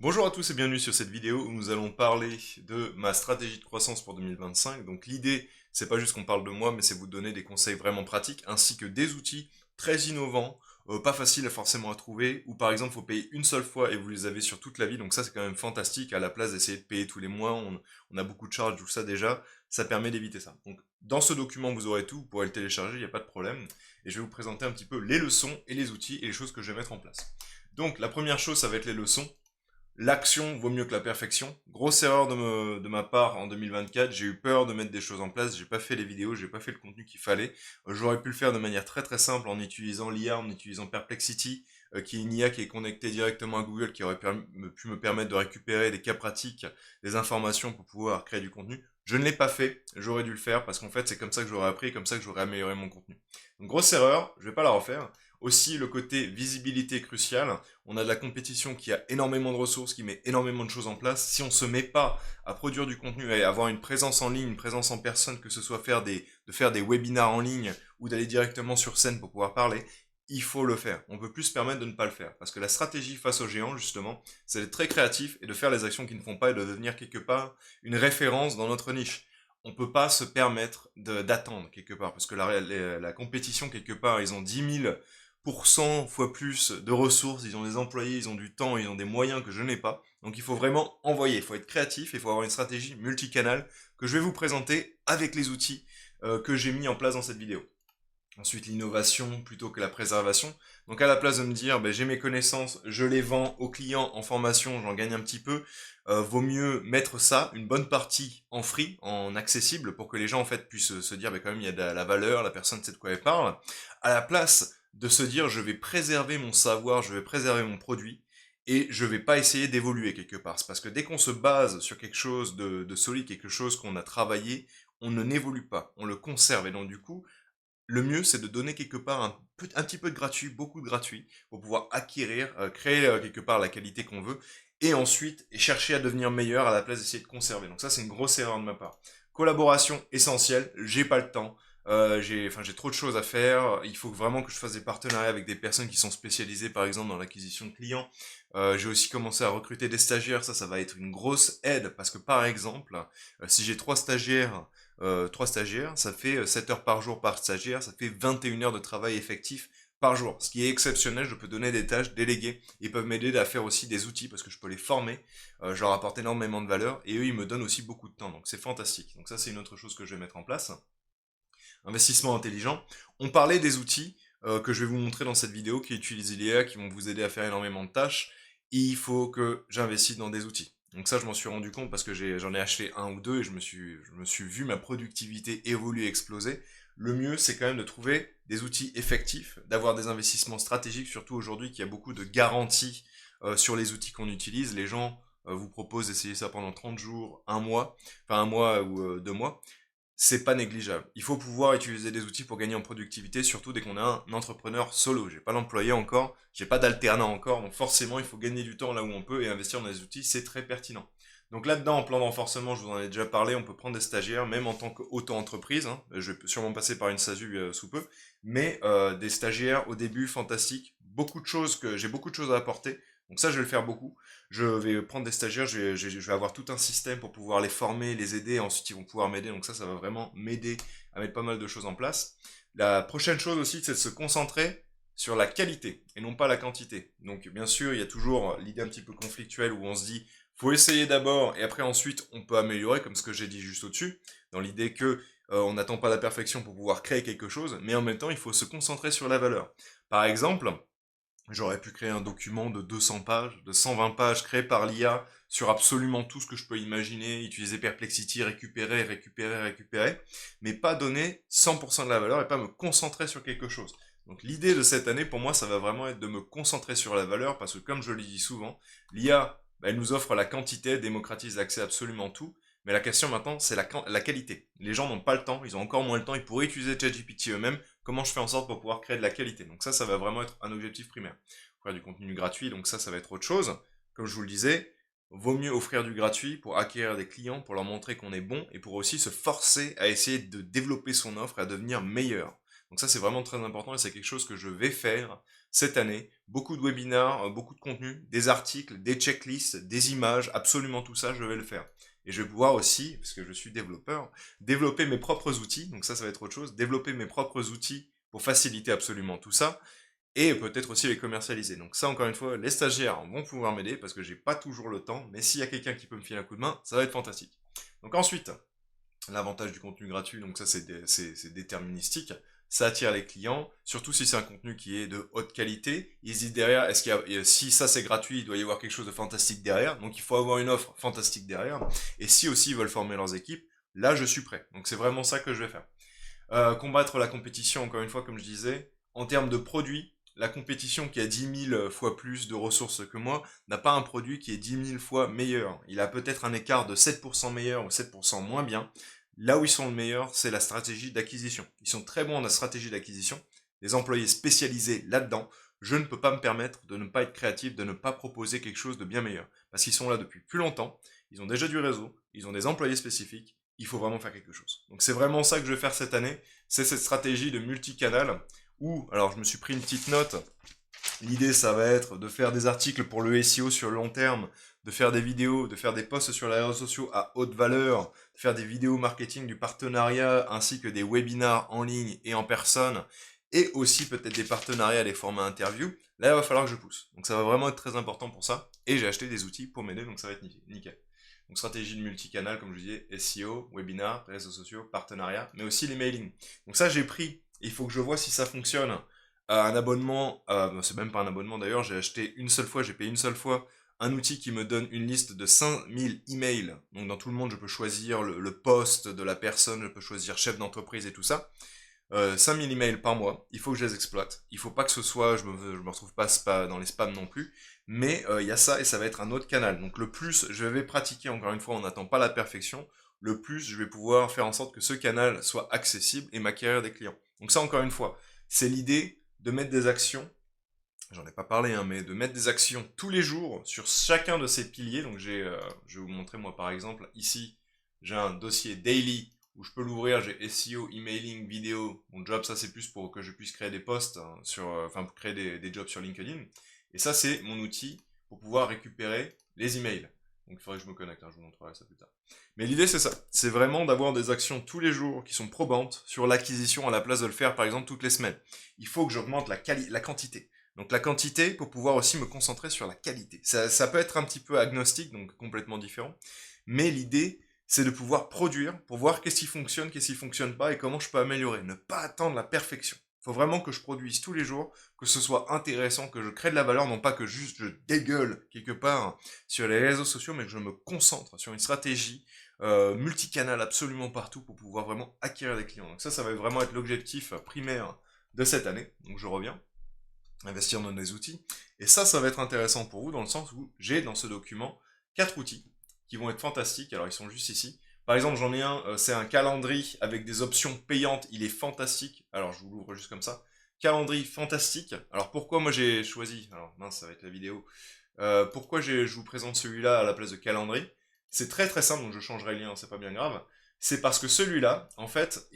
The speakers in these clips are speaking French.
Bonjour à tous et bienvenue sur cette vidéo où nous allons parler de ma stratégie de croissance pour 2025. Donc l'idée, c'est pas juste qu'on parle de moi, mais c'est vous donner des conseils vraiment pratiques ainsi que des outils très innovants, pas faciles forcément à trouver, ou par exemple faut payer une seule fois et vous les avez sur toute la vie. Donc ça c'est quand même fantastique à la place d'essayer de payer tous les mois. On a beaucoup de charges, tout ça déjà, ça permet d'éviter ça. Donc dans ce document vous aurez tout, vous pourrez le télécharger, il n'y a pas de problème. Et je vais vous présenter un petit peu les leçons et les outils et les choses que je vais mettre en place. Donc la première chose, ça va être les leçons. L'action vaut mieux que la perfection. Grosse erreur de ma part en 2024, j'ai eu peur de mettre des choses en place, j'ai pas fait les vidéos, j'ai pas fait le contenu qu'il fallait. J'aurais pu le faire de manière très très simple en utilisant l'IA, en utilisant Perplexity, qui est une IA qui est connectée directement à Google, qui aurait pu me permettre de récupérer des cas pratiques, des informations pour pouvoir créer du contenu. Je ne l'ai pas fait, j'aurais dû le faire parce qu'en fait c'est comme ça que j'aurais appris, comme ça que j'aurais amélioré mon contenu. Donc grosse erreur, je vais pas la refaire. Aussi le côté visibilité est crucial. On a de la compétition qui a énormément de ressources, qui met énormément de choses en place. Si on se met pas à produire du contenu et à avoir une présence en ligne, une présence en personne, que ce soit de faire des webinars en ligne ou d'aller directement sur scène pour pouvoir parler, il faut le faire. On peut plus se permettre de ne pas le faire. Parce que la stratégie face aux géants, justement, c'est d'être très créatif et de faire les actions qui ne font pas et de devenir quelque part une référence dans notre niche. On peut pas se permettre d'attendre quelque part. Parce que la compétition, quelque part, ils ont 10 000 pour 100 fois plus de ressources, ils ont des employés, ils ont du temps, ils ont des moyens que je n'ai pas. Donc il faut vraiment envoyer, il faut être créatif, il faut avoir une stratégie multicanale que je vais vous présenter avec les outils que j'ai mis en place dans cette vidéo. Ensuite, l'innovation plutôt que la préservation. Donc à la place de me dire, ben, j'ai mes connaissances, je les vends aux clients en formation, j'en gagne un petit peu, vaut mieux mettre ça, une bonne partie en free, en accessible, pour que les gens en fait puissent se dire, ben, quand même il y a de la valeur, la personne sait de quoi elle parle, à la place de se dire, je vais préserver mon savoir, je vais préserver mon produit, et je vais pas essayer d'évoluer quelque part. C'est parce que dès qu'on se base sur quelque chose de solide, quelque chose qu'on a travaillé, on ne n'évolue pas, on le conserve, et donc du coup, le mieux, c'est de donner quelque part un petit peu de gratuit, beaucoup de gratuit, pour pouvoir acquérir, créer quelque part la qualité qu'on veut, et ensuite chercher à devenir meilleur à la place d'essayer de conserver. Donc ça, c'est une grosse erreur de ma part. Collaboration essentielle, j'ai pas le temps. J'ai trop de choses à faire. Il faut vraiment que je fasse des partenariats avec des personnes qui sont spécialisées, par exemple, dans l'acquisition de clients. J'ai aussi commencé à recruter des stagiaires. Ça va être une grosse aide parce que, par exemple, si j'ai trois stagiaires, ça fait 7 heures par jour par stagiaire, ça fait 21 heures de travail effectif par jour. Ce qui est exceptionnel, je peux donner des tâches déléguées. Ils peuvent m'aider à faire aussi des outils parce que je peux les former. Je leur apporte énormément de valeur et eux, ils me donnent aussi beaucoup de temps. Donc c'est fantastique. Donc ça, c'est une autre chose que je vais mettre en place. Investissement intelligent. On parlait des outils que je vais vous montrer dans cette vidéo qui utilisent l'IA, qui vont vous aider à faire énormément de tâches. Il faut que j'investisse dans des outils. Donc ça, je m'en suis rendu compte parce que j'en ai acheté un ou deux et je me suis vu ma productivité évoluer, exploser. Le mieux, c'est quand même de trouver des outils effectifs, d'avoir des investissements stratégiques, surtout aujourd'hui qu'il y a beaucoup de garanties sur les outils qu'on utilise. Les gens vous proposent d'essayer ça pendant 30 jours, un mois ou 2 mois, c'est pas négligeable. Il faut pouvoir utiliser des outils pour gagner en productivité, surtout dès qu'on a un entrepreneur solo. J'ai pas d'employé encore, j'ai pas d'alternant encore, donc forcément il faut gagner du temps là où on peut et investir dans des outils, c'est très pertinent. Donc là-dedans, en plan de renforcement, je vous en ai déjà parlé, on peut prendre des stagiaires, même en tant qu'auto-entreprise, hein. Je vais sûrement passer par une SASU sous peu, mais des stagiaires au début, fantastique, j'ai beaucoup de choses à apporter, donc ça je vais le faire beaucoup. Je vais prendre des stagiaires, je vais avoir tout un système pour pouvoir les former, les aider, ensuite ils vont pouvoir m'aider, donc ça va vraiment m'aider à mettre pas mal de choses en place. La prochaine chose aussi, c'est de se concentrer sur la qualité et non pas la quantité. Donc bien sûr, il y a toujours l'idée un petit peu conflictuelle où on se dit, faut essayer d'abord et après ensuite on peut améliorer, comme ce que j'ai dit juste au-dessus, dans l'idée que on n'attend pas la perfection pour pouvoir créer quelque chose, mais en même temps il faut se concentrer sur la valeur. Par exemple, j'aurais pu créer un document de 200 pages, de 120 pages créé par l'IA sur absolument tout ce que je peux imaginer, utiliser Perplexity, récupérer, mais pas donner 100% de la valeur et pas me concentrer sur quelque chose. Donc l'idée de cette année, pour moi, ça va vraiment être de me concentrer sur la valeur parce que comme je le dis souvent, l'IA, elle nous offre la quantité, elle démocratise l'accès à absolument tout, mais la question maintenant, c'est la qualité. Les gens n'ont pas le temps, ils ont encore moins le temps, ils pourraient utiliser ChatGPT eux-mêmes. Comment je fais en sorte pour pouvoir créer de la qualité? Donc ça va vraiment être un objectif primaire. Offrir du contenu gratuit, donc ça va être autre chose. Comme je vous le disais, vaut mieux offrir du gratuit pour acquérir des clients, pour leur montrer qu'on est bon et pour aussi se forcer à essayer de développer son offre et à devenir meilleur. Donc ça c'est vraiment très important et c'est quelque chose que je vais faire cette année, beaucoup de webinars, beaucoup de contenu, des articles, des checklists, des images, absolument tout ça, je vais le faire. Et je vais pouvoir aussi, parce que je suis développeur, développer mes propres outils, donc ça va être autre chose, développer mes propres outils pour faciliter absolument tout ça, et peut-être aussi les commercialiser. Donc ça, encore une fois, les stagiaires vont pouvoir m'aider, parce que j'ai pas toujours le temps, mais s'il y a quelqu'un qui peut me filer un coup de main, ça va être fantastique. Donc ensuite, l'avantage du contenu gratuit, donc ça c'est déterministique, ça attire les clients, surtout si c'est un contenu qui est de haute qualité. Ils se disent derrière, si ça c'est gratuit, il doit y avoir quelque chose de fantastique derrière, donc il faut avoir une offre fantastique derrière. Et si aussi ils veulent former leurs équipes, là je suis prêt. Donc c'est vraiment ça que je vais faire. Combattre la compétition, encore une fois, comme je disais, en termes de produits, la compétition qui a 10 000 fois plus de ressources que moi n'a pas un produit qui est 10 000 fois meilleur. Il a peut-être un écart de 7% meilleur ou 7% moins bien. Là où ils sont le meilleur, c'est la stratégie d'acquisition. Ils sont très bons en la stratégie d'acquisition, des employés spécialisés là-dedans. Je ne peux pas me permettre de ne pas être créatif, de ne pas proposer quelque chose de bien meilleur. Parce qu'ils sont là depuis plus longtemps, ils ont déjà du réseau, ils ont des employés spécifiques, il faut vraiment faire quelque chose. Donc c'est vraiment ça que je vais faire cette année, c'est cette stratégie de multicanal, où, alors je me suis pris une petite note, l'idée ça va être de faire des articles pour le SEO sur le long terme, de faire des vidéos, de faire des posts sur les réseaux sociaux à haute valeur, de faire des vidéos marketing du partenariat, ainsi que des webinars en ligne et en personne, et aussi peut-être des partenariats, des formats interview. Là il va falloir que je pousse, donc ça va vraiment être très important pour ça, et j'ai acheté des outils pour m'aider, donc ça va être nickel. Donc stratégie de multicanal, comme je disais, SEO, webinar, réseaux sociaux, partenariat, mais aussi les mailings. Donc ça j'ai pris, il faut que je vois si ça fonctionne. Un abonnement, c'est même pas un abonnement d'ailleurs, j'ai acheté une seule fois, j'ai payé une seule fois un outil qui me donne une liste de 5000 emails. Donc dans tout le monde, je peux choisir le poste de la personne, je peux choisir chef d'entreprise et tout ça. 5000 emails par mois, il faut que je les exploite. Il faut pas que ce soit, je me retrouve pas dans les spams non plus. Mais il y a ça et ça va être un autre canal. Donc le plus je vais pratiquer, encore une fois, on n'attend pas la perfection, le plus je vais pouvoir faire en sorte que ce canal soit accessible et m'acquérir des clients. Donc ça, encore une fois, c'est l'idée de mettre des actions, j'en ai pas parlé, hein, mais de mettre des actions tous les jours sur chacun de ces piliers. Donc je vais vous montrer moi par exemple, ici j'ai un dossier daily où je peux l'ouvrir, j'ai SEO, emailing, vidéo. Mon job, ça c'est plus pour que je puisse créer des posts, hein, enfin pour créer des jobs sur LinkedIn. Et ça c'est mon outil pour pouvoir récupérer les emails. Donc il faudrait que je me connecte, hein, je vous montrerai ça plus tard. Mais l'idée c'est ça, c'est vraiment d'avoir des actions tous les jours qui sont probantes sur l'acquisition à la place de le faire par exemple toutes les semaines. Il faut que j'augmente la quantité. Donc la quantité pour pouvoir aussi me concentrer sur la qualité. Ça peut être un petit peu agnostique, donc complètement différent. Mais l'idée, c'est de pouvoir produire pour voir qu'est-ce qui fonctionne, qu'est-ce qui fonctionne pas et comment je peux améliorer. Ne pas attendre la perfection. Il faut vraiment que je produise tous les jours, que ce soit intéressant, que je crée de la valeur, non pas que juste je dégueule quelque part sur les réseaux sociaux, mais que je me concentre sur une stratégie multicanal absolument partout pour pouvoir vraiment acquérir des clients. Donc ça va vraiment être l'objectif primaire de cette année. Donc je reviens investir dans des outils. Et ça va être intéressant pour vous dans le sens où j'ai dans ce document 4 outils qui vont être fantastiques. Alors ils sont juste ici. Par exemple, j'en ai un, c'est un calendrier avec des options payantes. Il est fantastique. Alors je vous l'ouvre juste comme ça. Calendrier fantastique. Alors pourquoi moi j'ai choisi, alors mince, ça va être la vidéo. Pourquoi je vous présente celui-là à la place de calendrier? C'est très très simple, donc je changerai le lien, c'est pas bien grave. C'est parce que celui-là, en fait,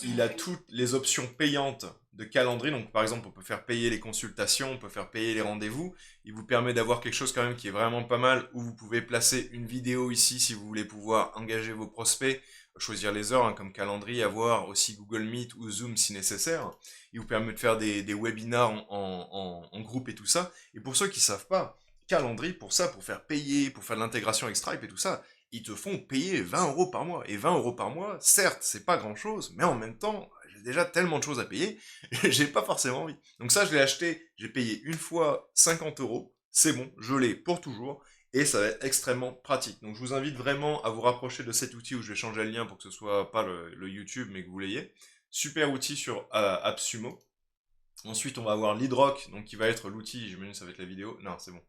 il a toutes les options payantes de calendrier. Donc, par exemple, on peut faire payer les consultations, on peut faire payer les rendez-vous. Il vous permet d'avoir quelque chose quand même qui est vraiment pas mal, où vous pouvez placer une vidéo ici si vous voulez pouvoir engager vos prospects, choisir les heures, hein, comme calendrier, avoir aussi Google Meet ou Zoom si nécessaire. Il vous permet de faire des webinars en groupe et tout ça. Et pour ceux qui savent pas, calendrier, pour ça, pour faire payer, pour faire de l'intégration avec Stripe et tout ça, ils te font payer 20 euros par mois. Et 20 euros par mois, certes, c'est pas grand chose, mais en même temps, j'ai déjà tellement de choses à payer, j'ai pas forcément envie. Donc ça, je l'ai acheté, j'ai payé une fois 50 euros, c'est bon, je l'ai pour toujours, et ça va être extrêmement pratique. Donc je vous invite vraiment à vous rapprocher de cet outil où je vais changer le lien pour que ce soit pas le YouTube, mais que vous l'ayez. Super outil sur AppSumo. Ensuite, on va avoir LeadRock, donc qui va être l'outil, j'imagine que ça va être la vidéo, non, c'est bon.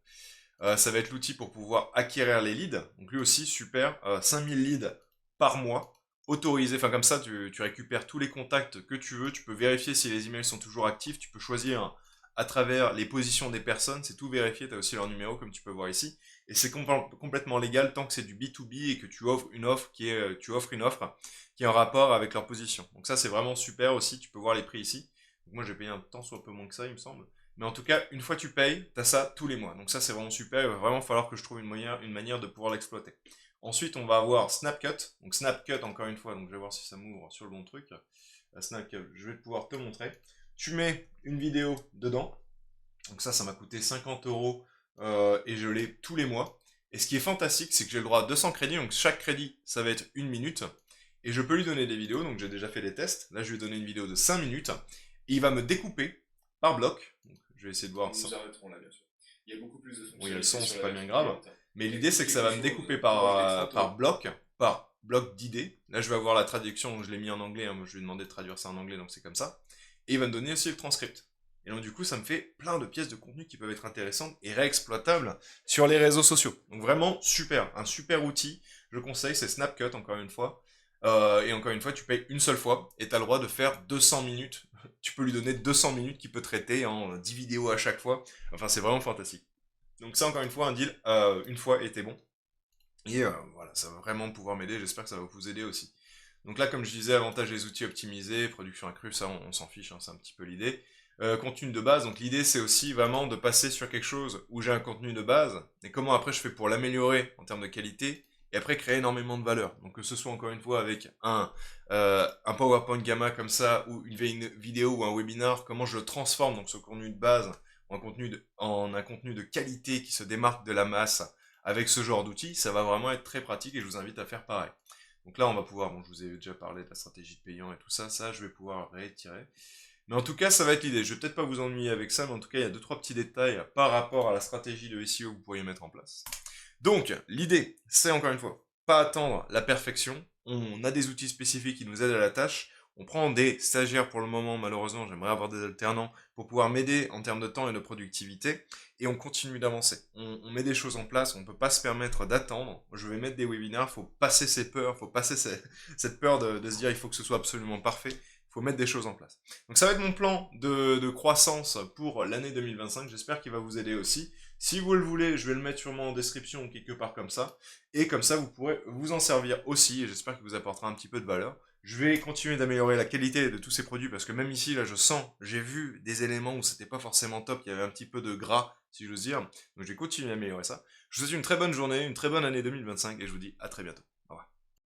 Ça va être l'outil pour pouvoir acquérir les leads. Donc lui aussi, super. 5000 leads par mois, autorisé. Enfin comme ça, tu récupères tous les contacts que tu veux. Tu peux vérifier si les emails sont toujours actifs. Tu peux choisir à travers les positions des personnes. C'est tout vérifié. Tu as aussi leur numéro comme tu peux voir ici. Et c'est complètement légal tant que c'est du B2B et que tu offres une offre qui est en rapport avec leur position. Donc ça, c'est vraiment super aussi. Tu peux voir les prix ici. Donc moi, j'ai payé un temps soit peu moins que ça, il me semble. Mais en tout cas, une fois tu payes, tu as ça tous les mois. Donc ça, c'est vraiment super. Il va vraiment falloir que je trouve une manière de pouvoir l'exploiter. Ensuite, on va avoir Snapcut. Donc Snapcut, encore une fois, donc je vais voir si ça m'ouvre sur le bon truc. Snapcut, je vais pouvoir te montrer. Tu mets une vidéo dedans. Donc ça m'a coûté 50 euros et je l'ai tous les mois. Et ce qui est fantastique, c'est que j'ai le droit à 200 crédits. Donc chaque crédit, ça va être une minute. Et je peux lui donner des vidéos. Donc j'ai déjà fait des tests. Là, je lui ai donné une vidéo de 5 minutes. Et il va me découper par bloc. Donc, je vais essayer de voir ça. Nous arrêterons là, bien sûr. Il y a beaucoup plus de Oui, il y a le fonctionnalités son, sur c'est la pas bien version grave. payante. Mais Il y a l'idée, c'est que ça va me quelque découper chose. Moi, je l'ai trop tôt. par bloc d'idées. Là, je vais avoir la traduction, je l'ai mis en anglais. Hein, moi, je lui ai demandé de traduire ça en anglais, donc c'est comme ça. Et il va me donner aussi le transcript. Et donc, du coup, ça me fait plein de pièces de contenu qui peuvent être intéressantes et réexploitables sur les réseaux sociaux. Donc, vraiment, super. Un super outil. Je conseille, c'est Snapcut, encore une fois. Et encore une fois, tu payes une seule fois et tu as le droit de faire 200 minutes. Tu peux lui donner 200 minutes qu'il peut traiter en 10 vidéos à chaque fois. Enfin, c'est vraiment fantastique. Donc ça, encore une fois, un deal, une fois était bon. Et voilà, ça va vraiment pouvoir m'aider, j'espère que ça va vous aider aussi. Donc là, comme je disais, avantage des outils optimisés, production accrue, ça on s'en fiche, hein, c'est un petit peu l'idée. Contenu de base, donc l'idée c'est aussi vraiment de passer sur quelque chose où j'ai un contenu de base, et comment après je fais pour l'améliorer en termes de qualité, et après créer énormément de valeur. Donc que ce soit encore une fois avec un PowerPoint Gamma comme ça, ou une vidéo ou un webinar, comment je le transforme, donc ce contenu de base, en un contenu de qualité qui se démarque de la masse avec ce genre d'outils, ça va vraiment être très pratique et je vous invite à faire pareil. Donc là, on va pouvoir, bon, je vous ai déjà parlé de la stratégie de payant et tout ça, je vais pouvoir réitérer. Mais en tout cas, ça va être l'idée. Je vais peut-être pas vous ennuyer avec ça, mais en tout cas, il y a 2-3 petits détails par rapport à la stratégie de SEO que vous pourriez mettre en place. Donc, l'idée, c'est encore une fois, pas attendre la perfection. On a des outils spécifiques qui nous aident à la tâche. On prend des stagiaires pour le moment, malheureusement, j'aimerais avoir des alternants pour pouvoir m'aider en termes de temps et de productivité. Et on continue d'avancer. On met des choses en place, on ne peut pas se permettre d'attendre. Je vais mettre des webinaires, il faut passer ces peurs, il faut passer cette peur de se dire il faut que ce soit absolument parfait. Il faut mettre des choses en place. Donc ça va être mon plan de croissance pour l'année 2025. J'espère qu'il va vous aider aussi. Si vous le voulez, je vais le mettre sûrement en description ou quelque part comme ça. Et comme ça, vous pourrez vous en servir aussi. Et j'espère qu'il vous apportera un petit peu de valeur. Je vais continuer d'améliorer la qualité de tous ces produits parce que même ici, là, je sens, j'ai vu des éléments où c'était pas forcément top, il y avait un petit peu de gras, si j'ose dire. Donc je vais continuer à améliorer ça. Je vous souhaite une très bonne journée, une très bonne année 2025 et je vous dis à très bientôt.